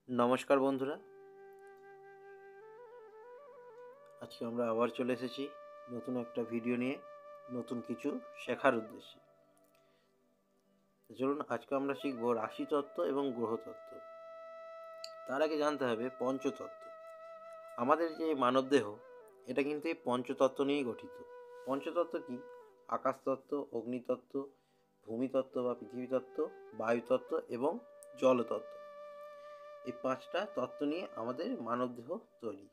নমস্কার বন্ধুরা, আজকে আমরা আবার চলে এসেছি নতুন একটা ভিডিও নিয়ে, নতুন কিছু শেখার উদ্দেশ্যে। চলুন আজকে আমরা শিখব রাশিতত্ত্ব এবং গ্রহতত্ত্ব। তার আগে জানতে হবে পঞ্চতত্ত্ব। আমাদের যে মানবদেহ, এটা কিন্তু এই পঞ্চতত্ত্ব নিয়েই গঠিত। পঞ্চতত্ত্ব কি? আকাশতত্ত্ব, অগ্নিতত্ত্ব, ভূমিতত্ত্ব বা পৃথিবীতত্ত্ব, বায়ুতত্ত্ব এবং জলতত্ত্ব। এই পাঁচটা তত্ত্ব নিয়ে আমাদের মানবদেহ তৈরি।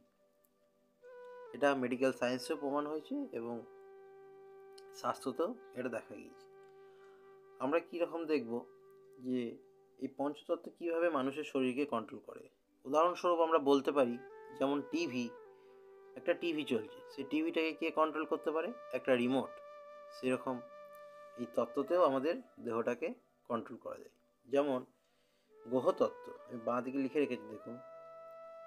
এটা মেডিকেল সায়েন্সেও প্রমাণ হয়েছে এবং স্বাস্থ্যতেও এটা দেখা গিয়েছে। আমরা কীরকম দেখব যে এই পঞ্চতত্ত্ব কীভাবে মানুষের শরীরকে কন্ট্রোল করে। উদাহরণস্বরূপ আমরা বলতে পারি, যেমন একটা টিভি চলছে, সেই টিভিটাকে কে কন্ট্রোল করতে পারে? একটা রিমোট। সেরকম এই তত্ত্বতেও আমাদের দেহটাকে কন্ট্রোল করা যায়। যেমন গ্রহতত্ত্ব, আমি বাঁ দিকে লিখে রেখেছি দেখুন,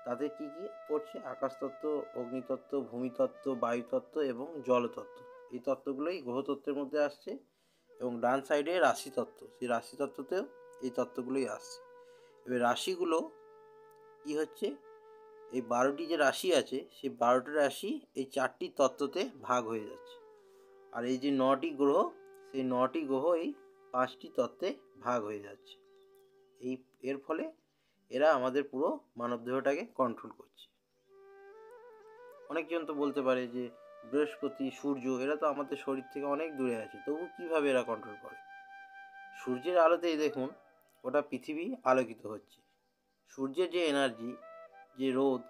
তাতে কী কী পড়ছে? আকাশতত্ত্ব, অগ্নিতত্ত্ব, ভূমিতত্ত্ব, বায়ুতত্ত্ব এবং জলতত্ত্ব। এই তত্ত্বগুলোই গ্রহতত্ত্বের মধ্যে আসছে। এবং ডান সাইডে রাশিতত্ত্ব, সেই রাশিতত্ত্বতেও এই তত্ত্বগুলোই আসছে। এবার রাশিগুলো কি হচ্ছে? এই 12টি যে রাশি আছে, সেই 12টি রাশি এই 4টি তত্ত্বতে ভাগ হয়ে যাচ্ছে। আর এই যে 9টি গ্রহ, সেই 9টি গ্রহ এই 5টি তত্ত্বে ভাগ হয়ে যাচ্ছে। এর ফলে এরা আমাদের পুরো মানবদেহটাকে কন্ট্রোল করছে। অনেকজন তো বলতে পারে যে বৃহস্পতি, সূর্য, এরা তো আমাদের শরীর থেকে অনেক দূরে আছে, তবু কীভাবে এরা কন্ট্রোল করে? সূর্যের আলোতেই দেখুন গোটা পৃথিবী আলোকিত হচ্ছে। সূর্যের যে এনার্জি, যে রোদ,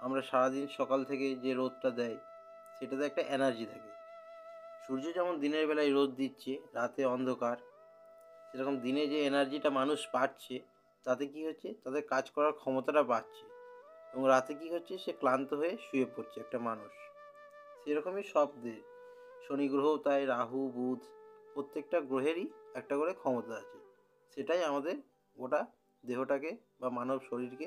আমরা সারাদিন সকাল থেকে যে রোদটা দেয়, সেটাতে একটা এনার্জি থাকে। সূর্য যেমন দিনের বেলায় রোদ দিচ্ছে, রাতে অন্ধকার, সেরকম দিনে যে এনার্জিটা মানুষ পাচ্ছে, তাতে কি হচ্ছে? তাদের কাজ করার ক্ষমতাটা বাড়ছে। এবং রাতে কি হচ্ছে? সে ক্লান্ত হয়ে শুয়ে পড়ছে একটা মানুষ। সেরকমই সব শনি গ্রহও তাই, রাহু, বুধ, প্রত্যেকটা গ্রহেরই একটা করে ক্ষমতা আছে। সেটাই আমাদের গোটা দেহটাকে বা মানব শরীরকে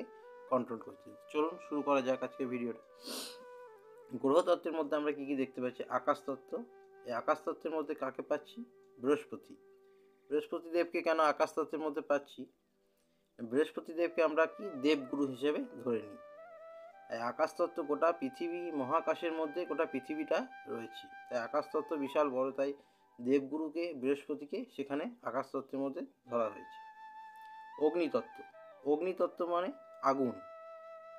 কন্ট্রোল করছে। চলুন শুরু করা যাক আজকে ভিডিওটা। গ্রহতত্ত্বের মধ্যে আমরা কী কী দেখতে পাচ্ছি? আকাশতত্ত্ব। এই আকাশতত্ত্বের মধ্যে কাকে পাচ্ছি? বৃহস্পতি। বৃহস্পতি দেবকে কেন আকাশতত্ত্বের মধ্যে পাচ্ছি? বৃহস্পতি দেবকে আমরা কি দেবগুরু হিসেবে ধরে নিই। তাই আকাশতত্ত্ব গোটা পৃথিবী, মহাকাশের মধ্যে গোটা পৃথিবীটা রয়েছে। তাই আকাশতত্ত্ব বিশাল বড়, তাই দেবগুরুকে, বৃহস্পতিকে সেখানে আকাশতত্ত্বের মধ্যে ধরা হয়েছে। অগ্নিতত্ত্ব। অগ্নিতত্ত্ব মানে আগুন।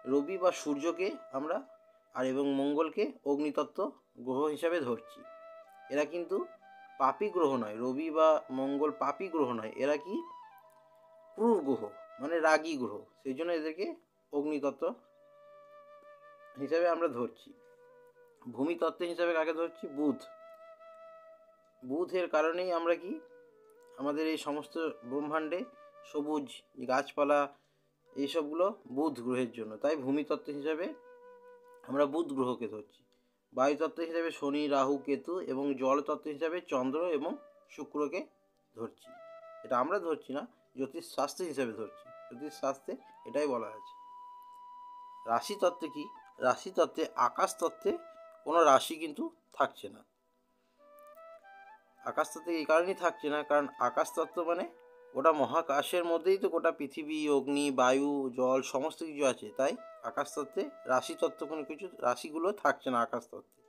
রবি বা সূর্যকে আমরা এবং মঙ্গলকে অগ্নিতত্ত্ব গ্রহ হিসাবে ধরছি। এরা কিন্তু পাপী গ্রহ নয়। রবি বা মঙ্গল পাপী গ্রহ নয়, এরা কি ক্রূর গ্রহ, মানে রাগী গ্রহ। সেই জন্য এদেরকে অগ্নিতত্ত্ব হিসাবে আমরা ধরছি। ভূমিতত্ত্ব হিসাবে কাকে ধরছি? বুধ। বুধের কারণেই আমরা কি আমাদের এই সমস্ত ব্রহ্মাণ্ডে সবুজ গাছপালা, এইসবগুলো বুধ গ্রহের জন্য। তাই ভূমিতত্ত্ব হিসাবে আমরা বুধ গ্রহকে ধরছি। বায়ুতত্ত্ব হিসাবে শনি, রাহু, কেতু এবং জলতত্ত্ব হিসাবে চন্দ্র এবং শুক্রকে ধরছি। এটা আমরা ধরছি না, জ্যোতিষশাস্ত্র হিসাবে ধরছি। জ্যোতিষশাস্ত্রে এটাই বলা আছে। রাশিতত্ত্বে কি? রাশিতত্ত্বে আকাশতত্ত্বে কোনো রাশি কিন্তু থাকছে না। আকাশতত্ত্বে এই কারণেই থাকছে না, কারণ আকাশতত্ত্ব মানে গোটা মহাকাশের মধ্যেই তো গোটা পৃথিবী, অগ্নি, বায়ু, জল সমস্ত কিছু আছে। তাই আকাশতত্ত্বে রাশিতত্ত্ব কোনো কিছু, রাশিগুলো থাকছে না আকাশতত্ত্বে।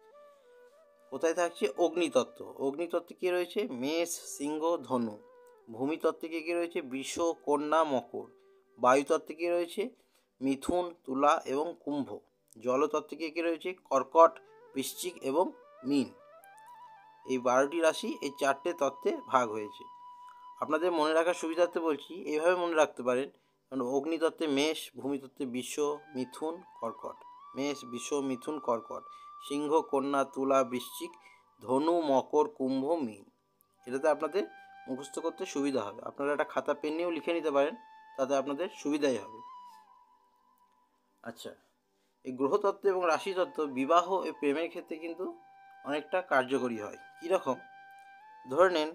কোথায় থাকছে? অগ্নিতত্ত্ব। অগ্নিতত্ত্বে কী রয়েছে? মেষ, সিংহ, ধনু। ভূমিতত্ত্বে কী কী রয়েছে? বৃষ, কন্যা, মকর। বায়ুতত্ত্বে কী রয়েছে? মিথুন, তুলা এবং কুম্ভ। জলতত্ত্বে কী কী রয়েছে? কর্কট, বৃশ্চিক এবং মীন। এই 12টি রাশি এই 4টে তত্ত্বে ভাগ হয়েছে। আপনাদের মনে রাখার সুবিধার্থে বলছি, এইভাবে মনে রাখতে পারেন। কারণ অগ্নিতত্ত্বে মেষ, ভূমিতত্ত্বে বৃষ, মিথুন, কর্কট। মেষ, বৃষ, মিথুন, কর্কট। সিংহ, কন্যা, তুলা, বৃশ্চিক, ধনু, মকর, কুম্ভ, মীন। এটাতে আপনাদের মুখস্থ করতে সুবিধা হবে। আপনারা একটা খাতা পেন নিয়েও লিখে নিতে পারেন, তাতে আপনাদের সুবিধাই হবে। আচ্ছা, এই গ্রহতত্ত্ব এবং রাশিতত্ত্ব বিবাহ ও প্রেমের ক্ষেত্রে কিন্তু অনেকটা কার্যকরী হয়। কীরকম? ধরে নেন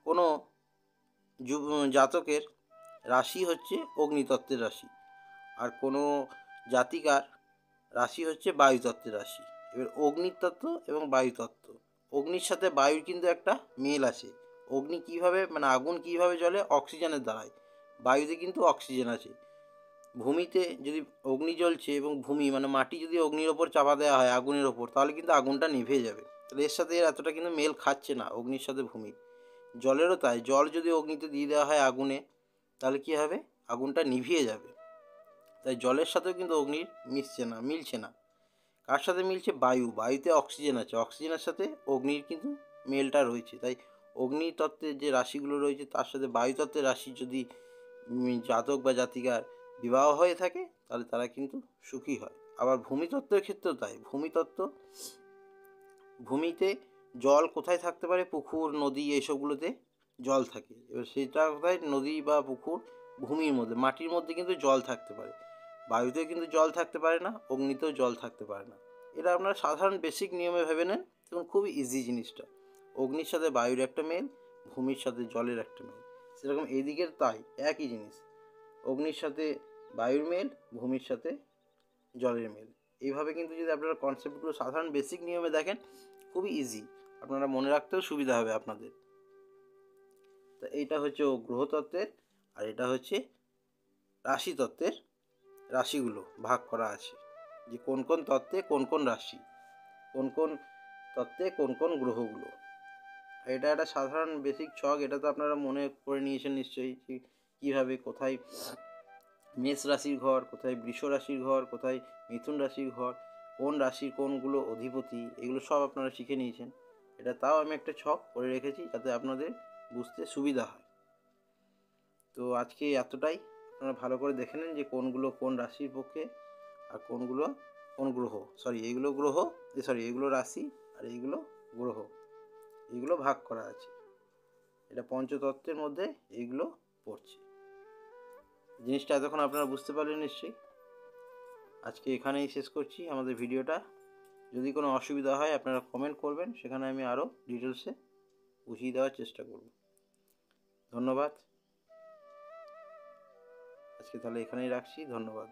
কোনো জাতকের রাশি হচ্ছে অগ্নিতত্ত্বের রাশি, আর কোনো জাতিকার রাশি হচ্ছে বায়ুতত্ত্বের রাশি। এবার অগ্নিতত্ত্ব এবং বায়ুতত্ত্ব, অগ্নির সাথে বায়ুর কিন্তু একটা মেল আছে। অগ্নি কীভাবে, মানে আগুন কীভাবে জ্বলে? অক্সিজেনের দ্বারায়। বায়ুতে কিন্তু অক্সিজেন আছে। ভূমিতে যদি অগ্নি জ্বলছে এবং ভূমি মানে মাটি যদি অগ্নির ওপর চাপা দেওয়া হয় আগুনের ওপর, তাহলে কিন্তু আগুনটা নিভে যাবে। তাহলে এর সাথে এর এতটা কিন্তু মেল খাচ্ছে না অগ্নির সাথে ভূমির। জলেরও তাই, জল যদি অগ্নিতে দিয়ে দেওয়া হয় আগুনে, তাহলে কী হবে, আগুনটা নিভিয়ে যাবে। তাই জলের সাথেও কিন্তু অগ্নির মিলছে না। কার সাথে মিলছে? বায়ুতে অক্সিজেন আছে, অক্সিজেনের সাথে অগ্নির কিন্তু মেলটা রয়েছে। তাই অগ্নি তত্ত্বের যে রাশিগুলো রয়েছে তার সাথে বায়ুতত্ত্বের রাশি যদি জাতক বা জাতিকার বিবাহ হয়ে থাকে, তাহলে তারা কিন্তু সুখী হয়। আবার ভূমিতত্ত্বের ক্ষেত্রেও তাই। ভূমিতে জল কোথায় থাকতে পারে? পুকুর, নদী, এইসবগুলোতে জল থাকে। এবার সেটা কোথায়? নদী বা পুকুর, ভূমির মধ্যে, মাটির মধ্যে কিন্তু জল থাকতে পারে। বায়ুতেও কিন্তু জল থাকতে পারে না, অগ্নিতেও জল থাকতে পারে না। এটা আপনারা সাধারণ বেসিক নিয়মে ভেবে নেন, তখন খুবই ইজি জিনিসটা। অগ্নির সাথে বায়ুর একটা মেল, ভূমির সাথে জলের একটা মেল। সেরকম এইদিকের তাই, একই জিনিস। অগ্নির সাথে বায়ুর মেল, ভূমির সাথে জলের মেল। এইভাবে কিন্তু যদি আপনারা কনসেপ্টগুলো সাধারণ বেসিক নিয়মে দেখেন, খুবই ইজি, আপনারা মনে রাখতেও সুবিধা হবে আপনাদের। তো এইটা হচ্ছে গ্রহতত্ত্বের, আর এটা হচ্ছে রাশিতত্ত্বের। রাশিগুলো ভাগ করা আছে যে কোন কোন তত্ত্বে কোন কোন রাশি, কোন কোন তত্ত্বে কোন কোন গ্রহগুলো। এটা একটা সাধারণ বেসিক ছক, এটা তো আপনারা মনে করে নিয়েছেন নিশ্চয়ই, কীভাবে কোথায় মেষ রাশির ঘর, কোথায় বৃষ রাশির ঘর, কোথায় মিথুন রাশির ঘর, কোন রাশির কোনগুলো অধিপতি, এগুলো সব আপনারা শিখে নিয়েছেন। এটা তাও আমি একটা ছক করে রেখেছি যাতে আপনাদের বুঝতে সুবিধা হয়। তো আজকে এতটাই। আপনারা ভালো করে দেখে নেন যে কোনগুলো কোন রাশির পক্ষে আর কোনগুলো কোন গ্রহ। এগুলো রাশি আর এইগুলো গ্রহ, এগুলো ভাগ করা আছে। এটা পঞ্চতত্ত্বের মধ্যে এইগুলো পড়ছে। জিনিসটা এতক্ষণ আপনারা বুঝতে পারলেন নিশ্চয়ই। আজকে এখানেই শেষ করছি আমাদের ভিডিওটা। যদি কোনো অসুবিধা হয় আপনারা কমেন্ট করবেন, সেখানে আমি আরও ডিটেলসে বুঝিয়ে দেওয়ার চেষ্টা করব। ধন্যবাদ। আজকে তাহলে এখানেই রাখছি। ধন্যবাদ।